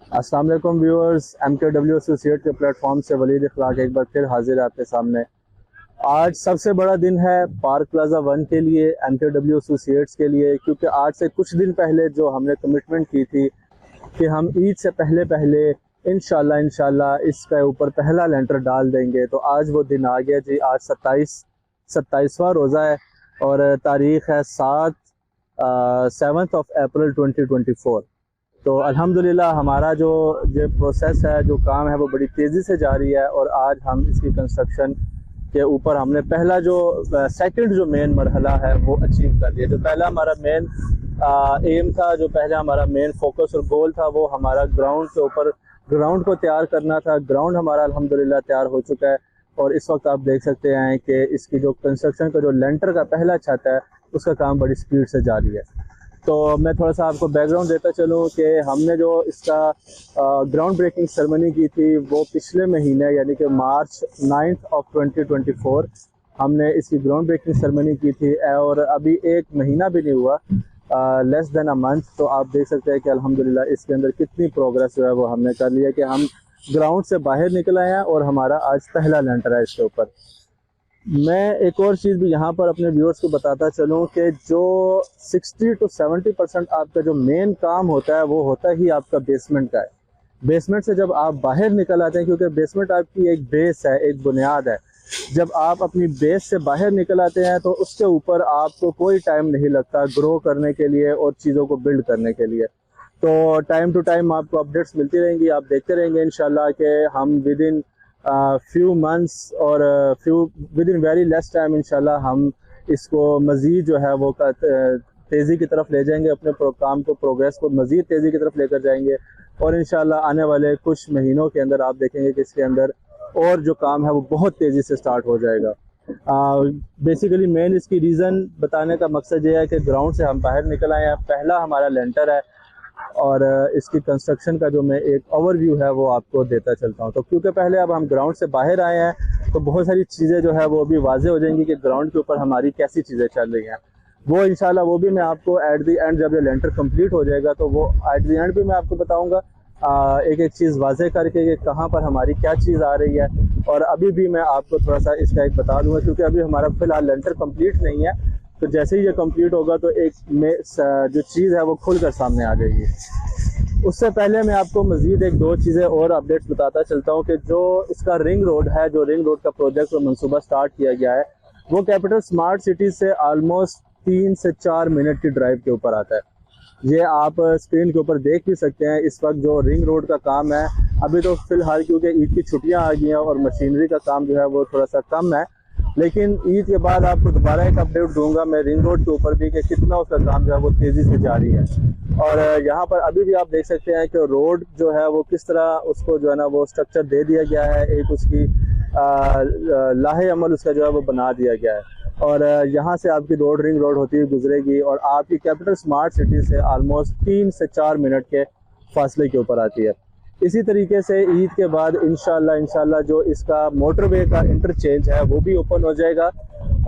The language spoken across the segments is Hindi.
अस्सलाम वालेकुम व्यूअर्स, MKW एसोसिएट के प्लेटफॉर्म से वलीद इखलाक एक बार फिर हाजिर है आपके सामने। आज सबसे बड़ा दिन है पार्क प्लाजा 1 के लिए, MKW एसोसिएट्स के लिए, क्योंकि आज से कुछ दिन पहले जो हमने कमिटमेंट की थी कि हम ईद से पहले पहले इंशाल्लाह इसके ऊपर पहला लेंटर डाल देंगे, तो आज वो दिन आ गया जी। आज 27वां रोज़ा है और तारीख़ है 7 अप्रैल 2024। तो अल्हम्दुलिल्लाह हमारा जो प्रोसेस है, जो काम है, वो बड़ी तेज़ी से जारी है और आज हम इसकी कंस्ट्रक्शन के ऊपर हमने पहला जो सेकंड जो मेन मरहला है वो अचीव कर लिया। जो पहला हमारा मेन एम था, जो पहला हमारा मेन फोकस और गोल था, वो हमारा ग्राउंड के ऊपर ग्राउंड को तैयार करना था। ग्राउंड हमारा अल्हम्दुलिल्लाह तैयार हो चुका है और इस वक्त आप देख सकते हैं कि इसकी जो कंस्ट्रक्शन का जो लेंटर का पहला छत है उसका काम बड़ी स्पीड से जारी है। तो मैं थोड़ा सा आपको बैकग्राउंड देता चलूँ कि हमने जो इसका ग्राउंड ब्रेकिंग सेरेमनी की थी वो पिछले महीने यानी कि मार्च 9 2024 हमने इसकी ग्राउंड ब्रेकिंग सेरेमनी की थी और अभी एक महीना भी नहीं हुआ, लेस देन अ मंथ। तो आप देख सकते हैं कि अल्हम्दुलिल्लाह इसके अंदर कितनी प्रोग्रेस जो है वो हमने कर लिया कि हम ग्राउंड से बाहर निकल आए हैं और हमारा आज पहला लेंटर है इसके ऊपर। मैं एक और चीज़ भी यहाँ पर अपने व्यूअर्स को बताता चलूँ कि जो 60 to 70% आपका जो मेन काम होता है वो होता ही आपका बेसमेंट का है। बेसमेंट से जब आप बाहर निकल आते हैं, क्योंकि बेसमेंट आपकी एक बेस है, एक बुनियाद है, जब आप अपनी बेस से बाहर निकल आते हैं तो उसके ऊपर आपको कोई टाइम नहीं लगता ग्रो करने के लिए और चीज़ों को बिल्ड करने के लिए। तो टाइम टू टाइम आपको अपडेट्स मिलती रहेंगी, आप देखते रहेंगे इंशाल्लाह कि हम विद इन फ्यू मंथ्स और with in very less time इंशाल्लाह हम इसको मज़ीद जो है वो तेज़ी की तरफ ले जाएंगे, अपने काम को, प्रोग्रेस को मज़ीद तेज़ी की तरफ लेकर जाएंगे और इंशाल्लाह आने वाले कुछ महीनों के अंदर आप देखेंगे कि इसके अंदर और जो काम है वो बहुत तेज़ी से स्टार्ट हो जाएगा। बेसिकली मेन इसकी रीज़न बताने का मकसद ये है कि ग्राउंड से हम बाहर निकल आए हैं, पहला हमारा लेंटर है और इसकी कंस्ट्रक्शन का जो मैं एक ओवरव्यू है वो आपको देता चलता हूँ। तो क्योंकि पहले अब हम ग्राउंड से बाहर आए हैं तो बहुत सारी चीज़ें जो है वो भी वाज़ेह हो जाएंगी कि ग्राउंड के ऊपर हमारी कैसी चीज़ें चल रही हैं। वो इंशाल्लाह वो भी मैं आपको एट द एंड, जब ये लेंटर कंप्लीट हो जाएगा तो वो एट द एंड भी मैं आपको बताऊँगा एक एक चीज़ वाज़ेह करके कि कहाँ पर हमारी क्या चीज़ आ रही है। और अभी भी मैं आपको थोड़ा सा इसका एक बता दूँगा, क्योंकि अभी हमारा फ़िलहाल लेंटर कम्प्लीट नहीं है, तो जैसे ही ये कंप्लीट होगा तो एक में जो चीज़ है वो खुलकर सामने आ जाएगी। उससे पहले मैं आपको मज़ीद एक दो चीज़ें और अपडेट्स बताता चलता हूँ कि जो इसका रिंग रोड है, जो रिंग रोड का प्रोजेक्ट और मनसूबा स्टार्ट किया गया है, वो कैपिटल स्मार्ट सिटी से ऑलमोस्ट 3 से 4 मिनट की ड्राइव के ऊपर आता है। ये आप स्क्रीन के ऊपर देख भी सकते हैं। इस वक्त जो रिंग रोड का काम है, अभी तो फ़िलहाल क्योंकि ईद की छुट्टियाँ आ गई हैं और मशीनरी का काम जो है वो थोड़ा सा कम है, लेकिन ईद के बाद आपको दोबारा एक अपडेट दूंगा मैं रिंग रोड के ऊपर भी कि कितना उसका काम जो है वो तेज़ी से जारी है। और यहाँ पर अभी भी आप देख सकते हैं कि रोड जो है वो किस तरह उसको जो है ना वो स्ट्रक्चर दे दिया गया है, एक उसकी लाहे अमल उसका जो है वो बना दिया गया है। और यहाँ से आपकी रोड रिंग रोड होती हुई गुजरेगी और आपकी कैपिटल स्मार्ट सिटी से ऑलमोस्ट 3 से 4 मिनट के फासले के ऊपर आती है। इसी तरीके से ईद के बाद इंशाल्लाह जो इसका मोटरवे का इंटरचेंज है वो भी ओपन हो जाएगा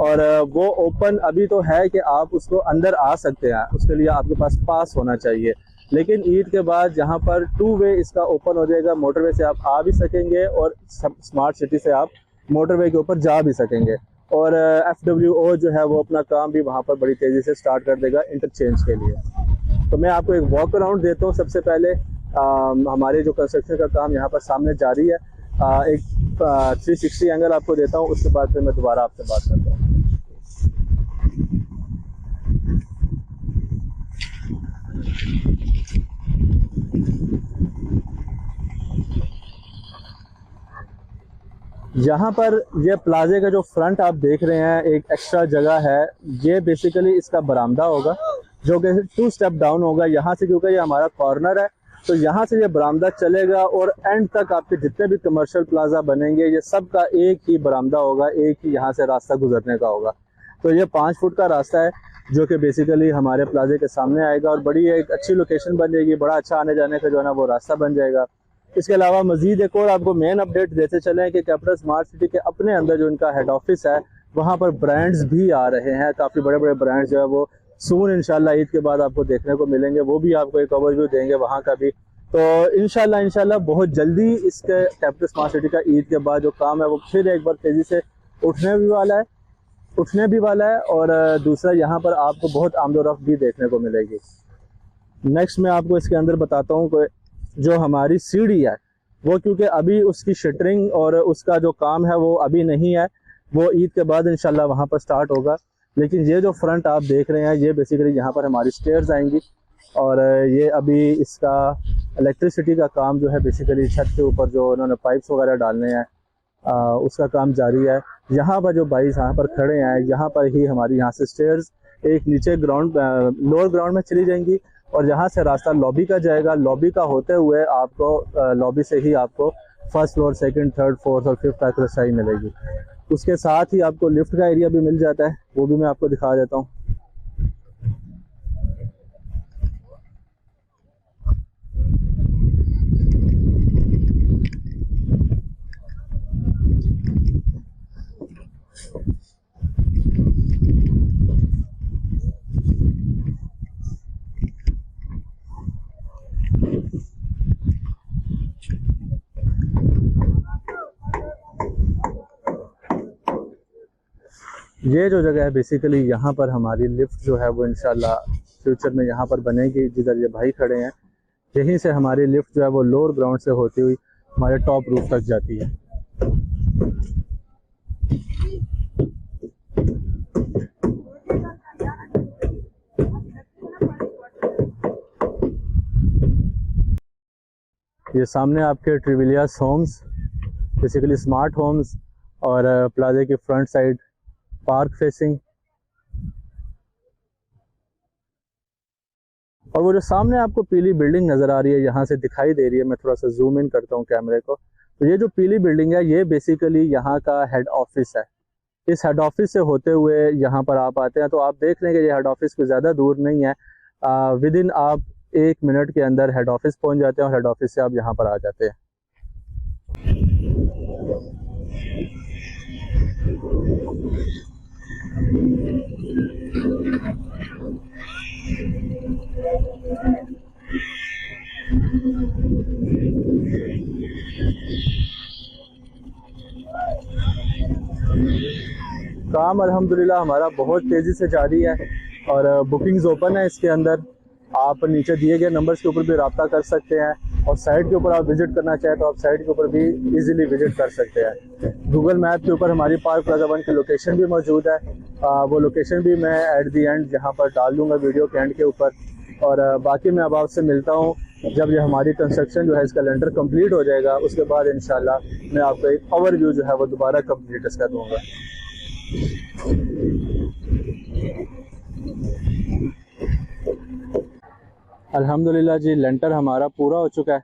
और वो ओपन अभी तो है कि आप उसको अंदर आ सकते हैं, उसके लिए आपके पास पास होना चाहिए, लेकिन ईद के बाद जहाँ पर 2 वे इसका ओपन हो जाएगा, मोटरवे से आप आ भी सकेंगे और स्मार्ट सिटी से आप मोटरवे के ऊपर जा भी सकेंगे। और FWO जो है वो अपना काम भी वहाँ पर बड़ी तेज़ी से स्टार्ट कर देगा इंटरचेंज के लिए। तो मैं आपको एक वॉक अराउंड देता हूँ। सबसे पहले हमारे जो कंस्ट्रक्शन का काम यहाँ पर सामने जारी है, एक 360 एंगल आपको देता हूँ, उसके बाद फिर मैं दोबारा आपसे बात करता हूँ। यहाँ पर ये प्लाजे का जो फ्रंट आप देख रहे हैं, एक एक्स्ट्रा जगह है, ये बेसिकली इसका बरामदा होगा जो कि 2 स्टेप डाउन होगा यहाँ से, क्योंकि ये हमारा कॉर्नर है। तो यहाँ से ये बरामदा चलेगा और एंड तक आपके जितने भी कमर्शियल प्लाजा बनेंगे ये सब का एक ही बरामदा होगा, एक ही यहाँ से रास्ता गुजरने का होगा। तो ये 5 फुट का रास्ता है जो कि बेसिकली हमारे प्लाजे के सामने आएगा और बड़ी एक अच्छी लोकेशन बन जाएगी, बड़ा अच्छा आने जाने का जो है ना वो रास्ता बन जाएगा। इसके अलावा मजीद एक और आपको मेन अपडेट देते चलें कि कैपिटल स्मार्ट सिटी के अपने अंदर जो इनका हेड ऑफिस है वहाँ पर ब्रांड्स भी आ रहे हैं, काफ़ी बड़े बड़े ब्रांड्स जो है वो सून इंशाल्लाह ईद के बाद आपको देखने को मिलेंगे, वो भी आपको एक ओवरव्यू देंगे वहाँ का भी तो इंशाल्लाह बहुत जल्दी इसके कैपिटल स्मार्ट सिटी का ईद के बाद जो काम है वो फिर एक बार तेज़ी से उठने भी वाला है और दूसरा यहाँ पर आपको बहुत आमदोरफ्त भी देखने को मिलेगी। नेक्स्ट मैं आपको इसके अंदर बताता हूँ कि जो हमारी सीढ़ी है वो, क्योंकि अभी उसकी शटरिंग और उसका जो काम है वो अभी नहीं है, वो ईद के बाद इंशाल्लाह वहाँ पर स्टार्ट होगा। लेकिन ये जो फ्रंट आप देख रहे हैं ये बेसिकली यहाँ पर हमारी स्टेयर्स आएंगी और ये अभी इसका इलेक्ट्रिसिटी का काम जो है बेसिकली छत के ऊपर जो उन्होंने पाइप्स वगैरह डालने हैं उसका काम जारी है। यहाँ पर जो बाइस यहाँ पर खड़े हैं यहाँ पर ही हमारी यहाँ से स्टेयर्स एक नीचे लोअर ग्राउंड में चली जाएंगी और यहाँ से रास्ता लॉबी का जाएगा। लॉबी का होते हुए आपको लॉबी से ही आपको first floor, second, third, fourth और फिफ्थ तक रसाई मिलेगी। उसके साथ ही आपको लिफ्ट का एरिया भी मिल जाता है, वो भी मैं आपको दिखा देता हूँ। ये जो जगह है बेसिकली यहाँ पर हमारी लिफ्ट जो है वो इंशाल्लाह फ्यूचर में यहाँ पर बनेगी। जिधर ये भाई खड़े हैं यहीं से हमारी लिफ्ट जो है वो लोअर ग्राउंड से होती हुई हमारे टॉप रूफ तक जाती है। ये सामने आपके ट्रिविलियास होम्स, बेसिकली स्मार्ट होम्स और प्लाजे की फ्रंट साइड पार्क फेसिंग। और वो जो सामने आपको पीली बिल्डिंग नज़र आ रही है यहाँ से दिखाई दे रही है, मैं थोड़ा सा जूम इन करता हूँ कैमरे को, तो ये जो पीली बिल्डिंग है ये बेसिकली यहाँ का हेड ऑफिस है। इस हेड ऑफिस से होते हुए यहाँ पर आप आते हैं तो आप देख लेंगे ये हेड ऑफिस कोई ज़्यादा दूर नहीं है, विद इन आप 1 मिनट के अंदर हेड ऑफिस पहुँच जाते हैं और हेड ऑफिस से आप यहाँ पर आ जाते हैं। काम अल्हम्दुलिल्लाह हमारा बहुत तेज़ी से जारी है और बुकिंग्स ओपन है इसके अंदर। आप नीचे दिए गए नंबर्स के ऊपर भी रब्ता कर सकते हैं और साइट के ऊपर आप विज़िट करना चाहें तो आप साइट के ऊपर भी इजीली विज़िट कर सकते हैं। गूगल मैप के ऊपर हमारी पार्क प्लाजा 1 की लोकेशन भी मौजूद है, वो लोकेशन भी मैं एट दी एंड यहाँ पर डाल दूँगा वीडियो के एंड के ऊपर। और बाकी मैं अब आपसे मिलता हूँ जब ये हमारी कंस्ट्रक्शन जो है इसका लेंटर कंप्लीट हो जाएगा, उसके बाद इंशाल्लाह मैं आपको एक ओवरव्यू जो है वो दोबारा कंप्लीट इसका दूँगा। अल्हम्दुलिल्लाह जी लेंटर हमारा पूरा हो चुका है।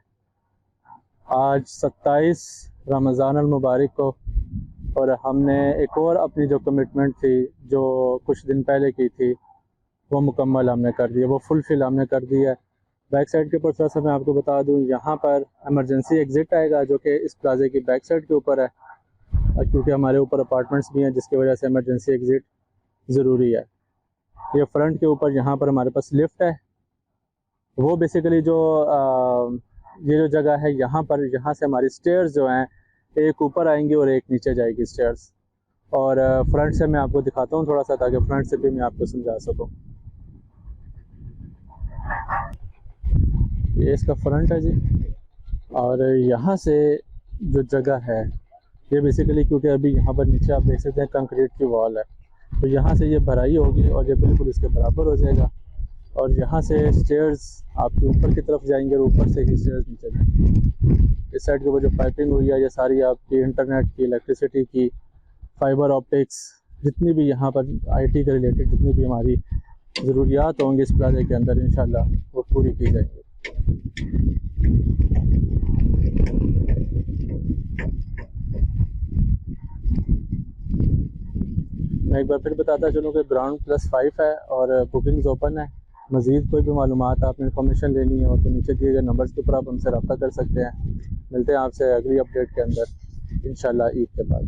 आज 27 रमज़ान अल मुबारक को, और हमने एक और अपनी जो कमिटमेंट थी जो कुछ दिन पहले की थी वो मुकम्मल हमने कर दी है, वो फुलफिल हमने कर दी है। बैक साइड के ऊपर थोड़ा सा मैं आपको बता दूं, यहाँ पर एमरजेंसी एग्ज़िट आएगा जो कि इस प्लाजे की बैक साइड के ऊपर है, क्योंकि हमारे ऊपर अपार्टमेंट्स भी हैं जिसकी वजह से एमरजेंसी एग्ज़िट ज़रूरी है। ये फ्रंट के ऊपर यहाँ पर हमारे पास लिफ्ट है, वो बेसिकली जो ये जो जगह है यहाँ पर, यहाँ से हमारी स्टेयर्स जो हैं एक ऊपर आएंगी और एक नीचे जाएगी स्टेयर्स। और फ्रंट से मैं आपको दिखाता हूँ थोड़ा सा, ताकि फ्रंट से भी मैं आपको समझा सकूँ। ये इसका फ्रंट है जी, और यहाँ से जो जगह है ये बेसिकली, क्योंकि अभी यहाँ पर नीचे आप देख सकते हैं कंक्रीट की वॉल है, तो यहाँ से ये भराई होगी और ये बिल्कुल इसके बराबर हो जाएगा। और यहाँ से स्टेयर्स आपके ऊपर की तरफ जाएंगे और ऊपर से ही स्टेयर्स नीचे जाएंगे। इस साइड के ऊपर जो पाइपिंग हुई है ये सारी आपकी इंटरनेट की, इलेक्ट्रिसिटी की, फाइबर ऑप्टिक्स, जितनी भी यहाँ पर IT के रिलेटेड जितनी भी हमारी ज़रूरियात होंगी इस प्लाजे के अंदर इंशाल्लाह वो पूरी की जाएंगी। मैं एक बार फिर बताता चलूँ कि ग्राउंड +5 है और बुकिंग्स ओपन है। मज़ीद कोई भी मालूमात आपने इन्फॉर्मेशन लेनी हो तो नीचे दिए गए नंबर्स के ऊपर आप हमसे रब्ता कर सकते हैं। मिलते हैं आपसे अगली अपडेट के अंदर इंशाल्लाह ईद के बाद।